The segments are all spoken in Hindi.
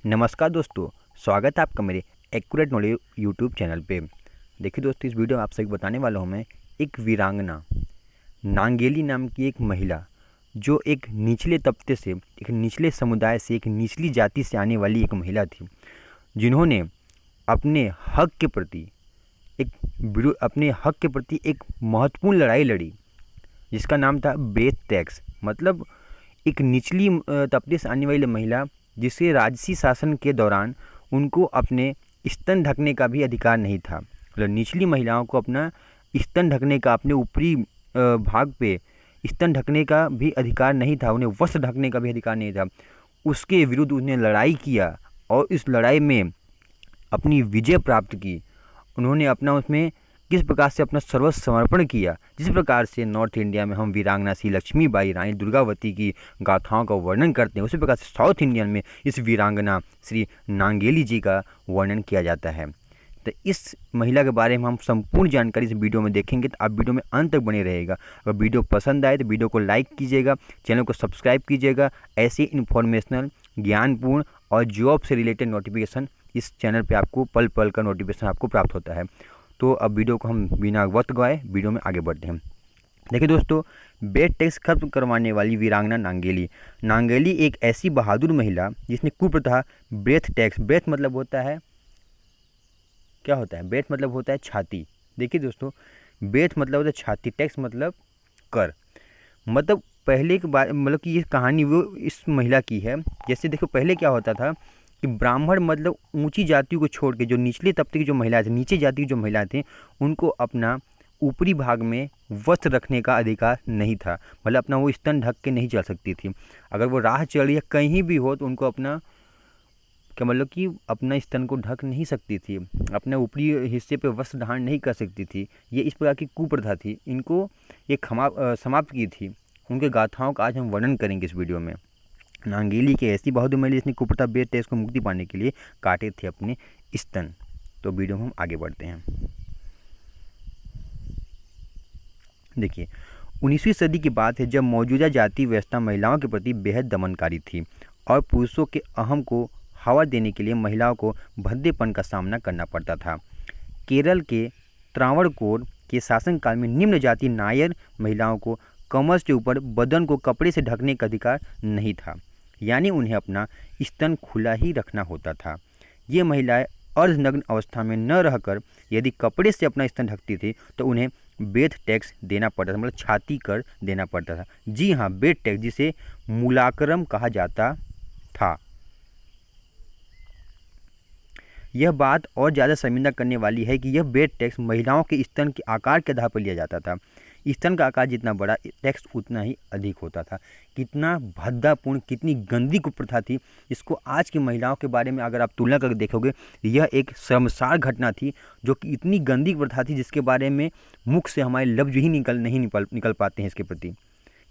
नमस्कार दोस्तों, स्वागत है आपका मेरे एक्यूरेट नॉलेज यूट्यूब चैनल पे। देखिए दोस्तों, इस वीडियो में आप सभी बताने वाला हूँ मैं एक वीरांगना नांगेली नाम की एक महिला, जो एक निचले तबके से, एक निचले समुदाय से, एक निचली जाति से आने वाली एक महिला थी, जिन्होंने अपने हक के प्रति एक महत्वपूर्ण लड़ाई लड़ी, जिसका नाम था ब्रेथ टैक्स। मतलब एक निचली तबके से आने वाली महिला, जिसे राजसी शासन के दौरान उनको अपने स्तन ढकने का भी अधिकार नहीं था। मतलब निचली महिलाओं को अपना स्तन ढकने का, अपने ऊपरी भाग पे स्तन ढकने का भी अधिकार नहीं था, उन्हें वस्त्र ढकने का भी अधिकार नहीं था। उसके विरुद्ध उन्हें लड़ाई किया और इस लड़ाई में अपनी विजय प्राप्त की। उन्होंने अपना उसमें किस प्रकार से अपना सर्वस्व समर्पण किया। जिस प्रकार से नॉर्थ इंडिया में हम वीरांगना श्री लक्ष्मीबाई रानी दुर्गावती की गाथाओं का वर्णन करते हैं, उसी प्रकार से साउथ इंडियन में इस वीरांगना श्री नांगेली जी का वर्णन किया जाता है। तो इस महिला के बारे में हम संपूर्ण जानकारी इस वीडियो में देखेंगे, तो आप वीडियो में अंत तक बने रहेगा। अगर वीडियो पसंद आए तो वीडियो को लाइक कीजिएगा, चैनल को सब्सक्राइब कीजिएगा। ऐसे इन्फॉर्मेशनल, ज्ञानपूर्ण और जॉब से रिलेटेड नोटिफिकेशन इस चैनल पर आपको पल पल का नोटिफिकेशन आपको प्राप्त होता है। तो अब वीडियो को हम बिना वक्त गवाए वीडियो में आगे बढ़ते हैं। देखिए दोस्तों, ब्रेथ टैक्स खत्म करवाने वाली वीरांगना नांगेली एक ऐसी बहादुर महिला जिसने कुप्रथा ब्रेथ टैक्स, ब्रेथ मतलब होता है, क्या होता है, ब्रेथ मतलब होता है छाती। देखिए दोस्तों, ब्रेथ मतलब होता है छाती, टैक्स मतलब कर। मतलब पहले की बात, मतलब कि ये कहानी वो इस महिला की है। जैसे देखो, पहले क्या होता था कि ब्राह्मण मतलब ऊंची जातियों को छोड़ के जो निचले तबके की जो महिलाएं थी, नीचे जाति की जो महिलाएं थी, उनको अपना ऊपरी भाग में वस्त्र रखने का अधिकार नहीं था। मतलब अपना वो स्तन ढक के नहीं चल सकती थी। अगर वो राह चल रही है कहीं भी हो तो उनको अपना, क्या मतलब कि अपना स्तन को ढक नहीं सकती थी, अपने ऊपरी हिस्से पे वस्त्र धारण नहीं कर सकती थी। ये इस प्रकार की कुप्रथा थी, इनको ये समाप्त की थी। उनके गाथाओं का आज हम वर्णन करेंगे इस वीडियो में। नांगेली के ऐसी बहादुर महिला जिसने कुप्रथा ब्रेथ टैक्स को मुक्ति पाने के लिए काटे थे अपने स्तन। तो वीडियो में हम आगे बढ़ते हैं। देखिए, 19वीं सदी की बात है, जब मौजूदा जाति व्यवस्था महिलाओं के प्रति बेहद दमनकारी थी और पुरुषों के अहम को हवा देने के लिए महिलाओं को भद्देपन का सामना करना पड़ता था। केरल के त्रावणकोर के शासनकाल में निम्न जाति नायर महिलाओं को कमर से ऊपर बदन को कपड़े से ढकने का अधिकार नहीं था, यानी उन्हें अपना स्तन खुला ही रखना होता था। ये महिलाएं अर्धनग्न अवस्था में न रहकर यदि कपड़े से अपना स्तन ढकती थी तो उन्हें ब्रेथ टैक्स देना पड़ता था, मतलब छाती कर देना पड़ता था। जी हाँ, ब्रेथ टैक्स, जिसे मूलाक्रम कहा जाता था। यह बात और ज़्यादा शर्मिंदा करने वाली है कि यह ब्रेथ टैक्स महिलाओं के स्तन के आकार के आधार पर लिया जाता था। स्तन का आकार जितना बड़ा, टैक्स उतना ही अधिक होता था। कितना भद्दापूर्ण, कितनी गंदी कुप्रथा थी। इसको आज की महिलाओं के बारे में अगर आप तुलना करके देखोगे, यह एक शर्मसार घटना थी, जो कि इतनी गंदी प्रथा थी जिसके बारे में मुख से हमारे लफ्ज ही निकल पाते हैं इसके प्रति।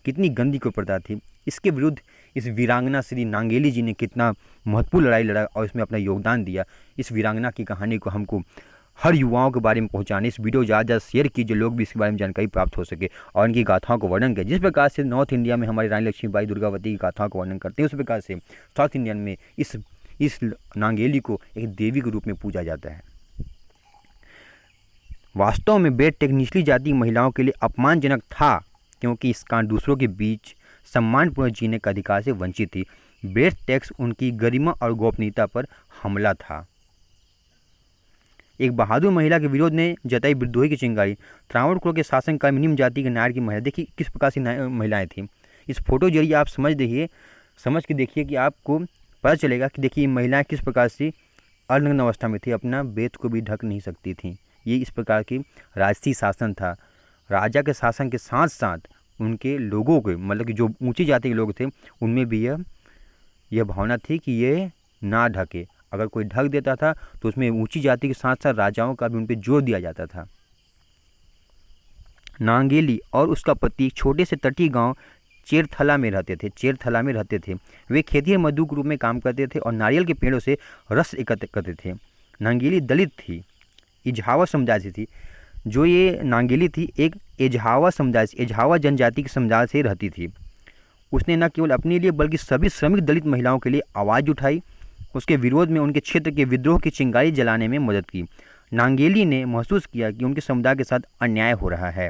कितनी गंदी कुप्रथा थी। इसके विरुद्ध इस वीरांगना श्री नांगेली जी ने कितना महत्वपूर्ण लड़ाई लड़ा और इसमें अपना योगदान दिया। इस वीरांगना की कहानी को हमको हर युवाओं के बारे में पहुंचाने, इस वीडियो ज़्यादा शेयर कीजिए, लोग भी इसके बारे में जानकारी प्राप्त हो सके और इनकी गाथाओं को वर्णन करें। जिस प्रकार से नॉर्थ इंडिया में हमारी रानी लक्ष्मीबाई दुर्गावती की गाथाओं को वर्णन करते हैं, उस प्रकार से साउथ इंडियन में इस नांगेली को एक देवी के रूप में पूजा जाता है। वास्तव में ब्रेथ टैक्स निचली जाति महिलाओं के लिए अपमानजनक था, क्योंकि इसका दूसरों के बीच सम्मानपूर्ण जीने का अधिकार से वंचित थी। ब्रेथ टैक्स उनकी गरिमा और गोपनीयता पर हमला था। एक बहादुर महिला के विरोध ने जताई विद्रोही की चिंगारी। त्रावणकोर के शासनकाल में निम्न जाति के नायर की महिला, देखिए किस प्रकार से महिलाएं थीं। इस फोटो जरिए आप समझ के देखिए कि आपको पता चलेगा कि देखिए महिलाएं किस प्रकार से अर्धनग्न अवस्था में थी, अपना ब्रेथ को भी ढक नहीं सकती थीं। ये इस प्रकार की राजसी शासन था। राजा के शासन के साथ साथ उनके लोगों के, मतलब कि जो ऊंची जाति के लोग थे, उनमें भी यह भावना थी कि ये ना ढके। अगर कोई ढक देता था तो उसमें ऊंची जाति के साथ साथ राजाओं का भी उन पर जोर दिया जाता था। नांगेली और उसका पति एक छोटे से तटीय गांव चेरथला में रहते थे। वे खेती और मजदूर के रूप में काम करते थे और नारियल के पेड़ों से रस एकत्र करते थे। नांगेली दलित थी, इजहावा समुदाय से थी। जो ये नांगेली थी, एक एजहावा जनजाति के समुदाय से रहती थी। उसने न केवल अपने लिए बल्कि सभी श्रमिक दलित महिलाओं के लिए आवाज़ उठाई उसके विरोध में उनके क्षेत्र के विद्रोह की चिंगारी जलाने में मदद की। नांगेली ने महसूस किया कि उनके समुदाय के साथ अन्याय हो रहा है।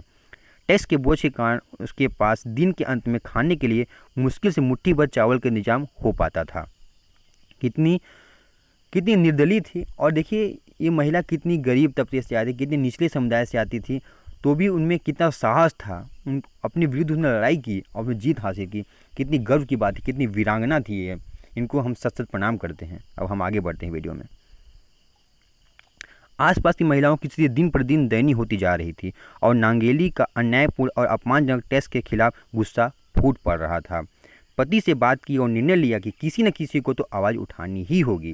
टैक्स के बोझ के कारण उसके पास दिन के अंत में खाने के लिए मुश्किल से मुट्ठी भर चावल का इंतजाम हो पाता था। कितनी कितनी निर्दलीय थी। और देखिए ये महिला कितनी गरीब तबके से आती, कितनी निचले समुदाय से आती थी, तो भी उनमें कितना साहस था। उन अपने विरुद्ध उसने लड़ाई की और फिर जीत हासिल की। कितनी गर्व की बात है, कितनी वीरांगना थी ये। इनको हम सत सत प्रणाम करते हैं। अब हम आगे बढ़ते हैं वीडियो में। आसपास की महिलाओं की स्थिति दिन पर दिन दयनीय होती जा रही थी और नांगेली का अन्यायपूर्ण और अपमानजनक टेस्ट के खिलाफ गुस्सा फूट पड़ रहा था। पति से बात की और निर्णय लिया कि किसी न किसी को तो आवाज़ उठानी ही होगी।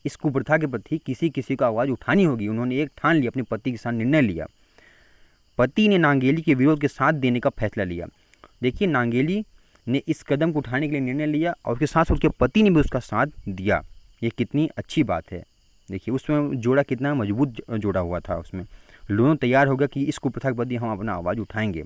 इस कुप्रथा के प्रति किसी किसी को आवाज़ उठानी होगी। उन्होंने एक ठान लिया, अपने पति के साथ निर्णय लिया। पति ने नांगेली के विरोध के साथ देने का फैसला लिया। देखिए नांगेली ने इस कदम को उठाने के लिए निर्णय लिया और उसके साथ उसके पति ने भी उसका साथ दिया। ये कितनी अच्छी बात है। देखिए उसमें जोड़ा कितना मजबूत जोड़ा हुआ था। उसमें दोनों तैयार हो गया कि इस कुप्रथा के प्रति हम अपना आवाज़ उठाएंगे।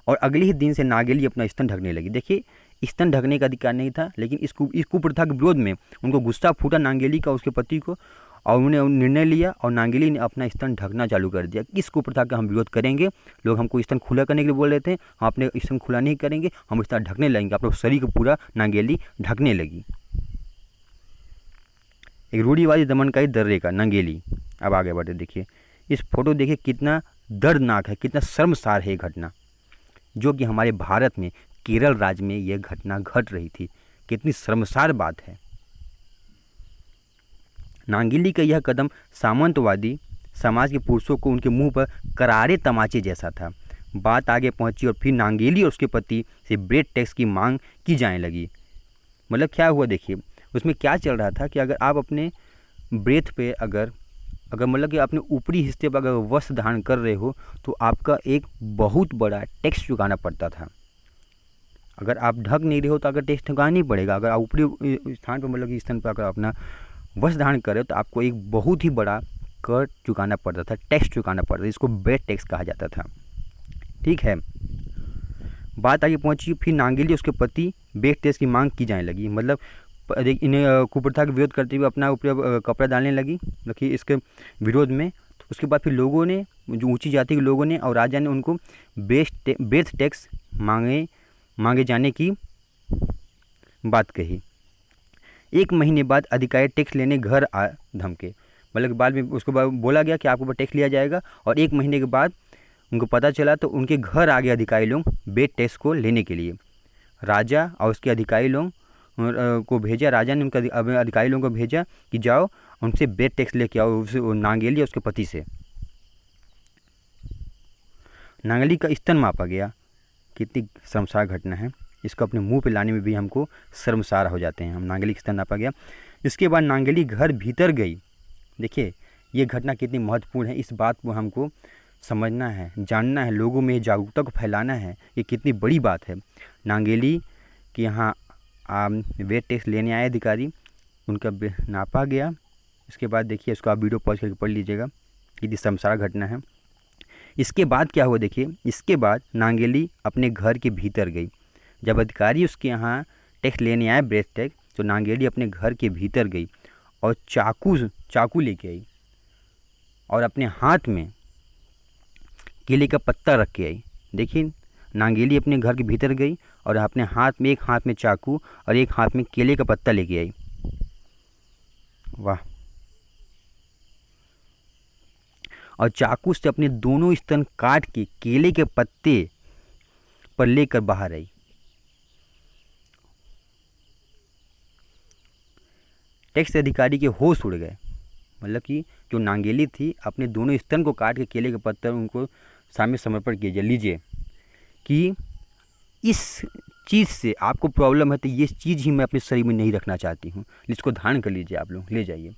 और अगले ही दिन से नांगेली अपना स्तन ढकने लगी। देखिए स्तन ढकने का अधिकार नहीं था, लेकिन इस कुप्रथा के विरोध में उनको गुस्सा फूटा नांगेली का, उसके पति को, और उन्होंने निर्णय लिया और नांगेली ने अपना स्तन ढकना चालू कर दिया। इस कुप्रथा का हम विरोध करेंगे। लोग हमको स्तन खुला करने के लिए बोल रहे थे, हम अपने स्तन खुला नहीं करेंगे, हम स्तन ढकने लगेंगे। अपने शरीर को पूरा नांगेली ढकने लगी। एक रूढ़िवादी दमनकारी दर्रे का नांगेली। अब आगे बढ़ते देखिए इस फोटो, देखिए कितना दर्दनाक है, कितना शर्मसार है ये घटना, जो कि हमारे भारत में केरल राज्य में यह घटना घट रही थी। कितनी शर्मसार बात है। नांगेली का यह कदम सामंतवादी समाज के पुरुषों को उनके मुंह पर करारे तमाचे जैसा था। बात आगे पहुंची और फिर नांगेली और उसके पति से ब्रेड टैक्स की मांग की जाने लगी। मतलब क्या हुआ देखिए, उसमें क्या चल रहा था कि अगर आप अपने ब्रेथ पे अगर मतलब कि अपने ऊपरी हिस्से पर अगर वस्त्र धारण कर रहे हो तो आपका एक बहुत बड़ा टैक्स चुकाना पड़ता था। अगर आप ढक नहीं रहे हो तो अगर टैक्स चुकाना नहीं पड़ेगा। अगर आप ऊपरी स्थान पर मतलब कि स्थान पर अगर अपना वस्त्र धारण कर रहे हो तो आपको एक बहुत ही बड़ा कर चुकाना पड़ता था, टैक्स चुकाना पड़ता था। इसको ब्रेड टैक्स कहा जाता था। ठीक है, बात आगे पहुंची। फिर नांगेली उसके पति ब्रेड टैक्स की मांग की जाने लगी। मतलब इन्हें कुप्रथा का विरोध करते हुए अपना ऊपर कपड़ा डालने लगी कि इसके विरोध में। तो उसके बाद फिर लोगों ने, जो ऊंची जाति के लोगों ने और राजा ने उनको ब्रेथ टैक्स मांगे जाने की बात कही। एक महीने बाद अधिकारी टैक्स लेने घर आ धमके। मतलब बाद में उसको बोला गया कि आपके ऊपर टैक्स लिया जाएगा, और एक महीने के बाद उनको पता चला तो उनके घर आ गए अधिकारी लोग ब्रेड टैक्स को लेने के लिए। राजा और उसके अधिकारी लोग को भेजा, राजा ने उनके अधिकारी लोगों को भेजा कि जाओ उनसे ब्रेड टैक्स लेके आओ, नांगेली और उसके पति से। नांगेली का स्तन मापा गया। कितनी शर्मसार घटना है। इसको अपने मुंह पे लाने में भी हमको शर्मसार हो जाते हैं हम। नांगेली का स्तन नापा गया। इसके बाद नांगेली घर भीतर गई। देखिए ये घटना कितनी महत्वपूर्ण है, इस बात को हमको समझना है, जानना है, लोगों में जागरूकता को फैलाना है। ये कितनी बड़ी बात है। नांगेली के यहाँ वेट टैक्स लेने आए अधिकारी, उनका नापा गया। इसके बाद देखिए इसको आप वीडियो पॉज करके पढ़ लीजिएगा, कितनी शर्मसार घटना है। इसके बाद क्या हुआ देखिए, इसके बाद नांगेली अपने घर के भीतर गई। जब अधिकारी उसके यहाँ टैक्स लेने आए ब्रेड टैक्स, तो नांगेली अपने घर के भीतर गई और चाकू लेके आई और अपने हाथ में केले का पत्ता रख के आई। देखिए नांगेली अपने घर के भीतर गई और अपने हाथ में, एक हाथ में चाकू और एक हाथ में केले का पत्ता लेके आई। वाह। और चाकू से अपने दोनों स्तन काट के केले के पत्ते पर लेकर बाहर आई। टैक्स अधिकारी के होश उड़ गए। मतलब कि जो नांगेली थी अपने दोनों स्तन को काट के केले के पत्ते उनको सामने समर्पण कीजिए, लीजिए कि इस चीज़ से आपको प्रॉब्लम है तो ये चीज़ ही मैं अपने शरीर में नहीं रखना चाहती हूँ, इसको धारण कर लीजिए, आप लोग ले जाइए।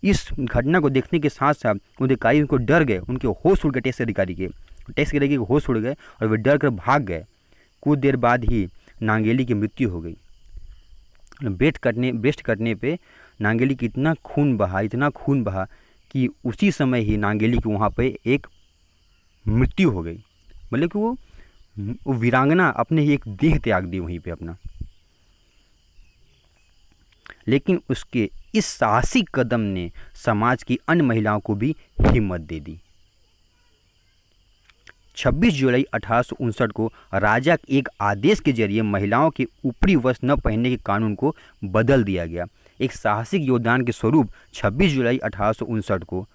इस घटना को देखने के साथ साथ अधिकारी उनको डर गए, उनके होश उड़ गए। टैक्स अधिकारी के होश उड़ गए और वे डर कर भाग गए। कुछ देर बाद ही नांगेली की मृत्यु हो गई। ब्रेस्ट कटने पे नांगेली की इतना खून बहा कि उसी समय ही नांगेली की वहाँ पे एक मृत्यु हो गई। मतलब कि वो वीरांगना अपने ही एक देह त्याग दी वहीं पे अपना। लेकिन उसके इस साहसिक कदम ने समाज की अन्य महिलाओं को भी हिम्मत दे दी। 26 जुलाई 1859 को राजा के एक आदेश के जरिए महिलाओं के ऊपरी वस्त्र न पहनने के कानून को बदल दिया गया। एक साहसिक योगदान के स्वरूप 26 जुलाई 1859 को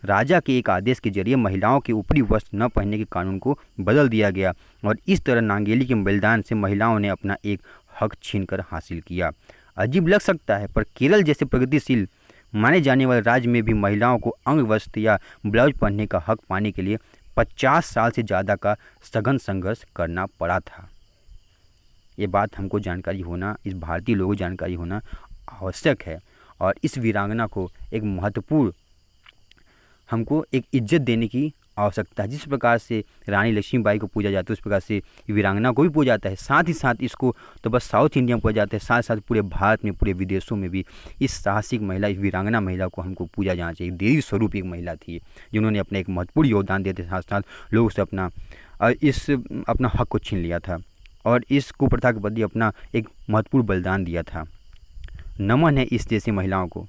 राजा के एक आदेश के जरिए महिलाओं के ऊपरी वस्त्र न पहनने के कानून को बदल दिया गया और इस तरह नांगेली के बलिदान से महिलाओं ने अपना एक हक छीनकर हासिल किया। अजीब लग सकता है, पर केरल जैसे प्रगतिशील माने जाने वाले राज्य में भी महिलाओं को अंग वस्त्र या ब्लाउज पहनने का हक पाने के लिए 50 साल से ज़्यादा का सघन संघर्ष करना पड़ा था। ये बात हमको जानकारी होना, इस भारतीय लोगों को जानकारी होना आवश्यक है और इस वीरांगना को एक महत्वपूर्ण हमको एक इज्जत देने की आवश्यकता है। जिस प्रकार से रानी लक्ष्मीबाई को पूजा जाता है उस प्रकार से वीरांगना को भी पूजा जाता है। साथ ही साथ इसको तो बस साउथ इंडिया में पूजा जाता है, साथ साथ पूरे भारत में, पूरे विदेशों में भी इस साहसिक महिला, इस वीरांगना महिला को हमको पूजा जाना चाहिए। देवी स्वरूप एक महिला थी जिन्होंने अपने एक महत्वपूर्ण योगदान देते साथ साथ लोगों से अपना हक को छीन लिया था और इस कुप्रथा के प्रति अपना एक महत्वपूर्ण बलिदान दिया था। नमन है इस जैसी महिलाओं को।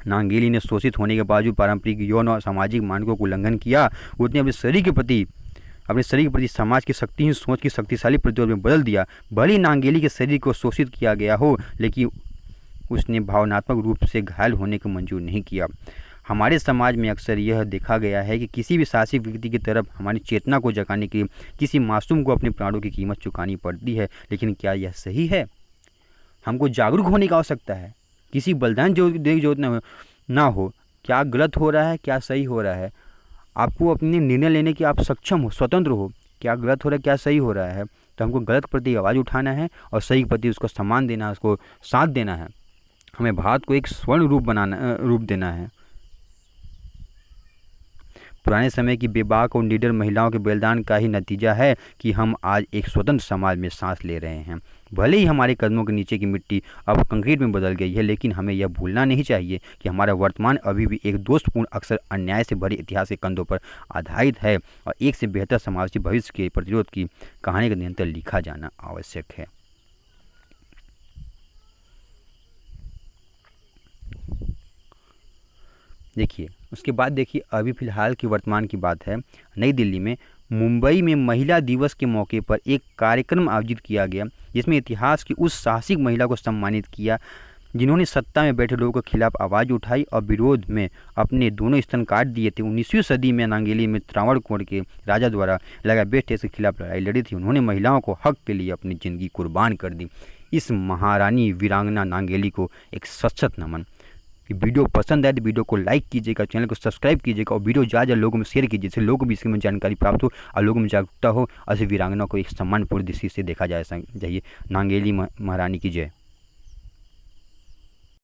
नांगेली ने शोषित होने के बावजूद पारंपरिक यौन और सामाजिक मानकों को उल्लंघन किया। उसने अपने शरीर के प्रति समाज की शक्तिहीन सोच की शक्तिशाली प्रतिरोध में बदल दिया। भले ही नांगेली के शरीर को शोषित किया गया हो, लेकिन उसने भावनात्मक रूप से घायल होने को मंजूर नहीं किया। हमारे समाज में अक्सर यह देखा गया है कि किसी भी साहसिक व्यक्ति की तरफ हमारी चेतना को जगाने के लिए किसी मासूम को अपने प्राणों की कीमत चुकानी पड़ती है। लेकिन क्या यह सही है? हमको जागरूक होने की आवश्यकता है। किसी बलिदान जरूरत ना हो, क्या गलत हो रहा है, क्या सही हो रहा है, आपको अपने निर्णय लेने की आप सक्षम हो, स्वतंत्र हो। क्या गलत हो रहा है, क्या सही हो रहा है, तो हमको गलत के प्रति आवाज़ उठाना है और सही के प्रति उसको सम्मान देना है, उसको साथ देना है। हमें भारत को एक स्वर्ण रूप देना है। पुराने समय की बेबाक और निडर महिलाओं के बलिदान का ही नतीजा है कि हम आज एक स्वतंत्र समाज में सांस ले रहे हैं। भले ही हमारे कदमों के नीचे की मिट्टी अब कंक्रीट में बदल गई है, लेकिन हमें यह भूलना नहीं चाहिए कि हमारा वर्तमान अभी भी एक दोषपूर्ण, अक्सर अन्याय से भरे इतिहास के कंधों पर आधारित है और एक से बेहतर समावेशी भविष्य के प्रतिरोध की कहानी का निरंतर लिखा जाना आवश्यक है। देखिए, उसके बाद देखिए अभी फ़िलहाल की वर्तमान की बात है। नई दिल्ली में मुंबई में महिला दिवस के मौके पर एक कार्यक्रम आयोजित किया गया जिसमें इतिहास की उस साहसिक महिला को सम्मानित किया जिन्होंने सत्ता में बैठे लोगों के खिलाफ आवाज़ उठाई और विरोध में अपने दोनों स्तन काट दिए थे। 19वीं सदी में नांगेली में त्रावणकोर के राजा द्वारा लगाए बेटे के खिलाफ लड़ाई लड़ी थी। उन्होंने महिलाओं को हक के लिए अपनी ज़िंदगी कुर्बान कर दी। इस महारानी वीरांगना नांगेली को एक सशक्त नमन। वीडियो पसंद आए तो वीडियो को लाइक कीजिएगा, चैनल को सब्सक्राइब कीजिएगा और वीडियो ज़्यादा लोगों में शेयर कीजिए जिससे लोगों को भी इसके में जानकारी प्राप्त हो और लोगों में जागरूकता हो और वीरांगना को एक सम्मानपूर्ण दृष्टि से देखा जाए चाहिए। नांगेली महारानी की जय।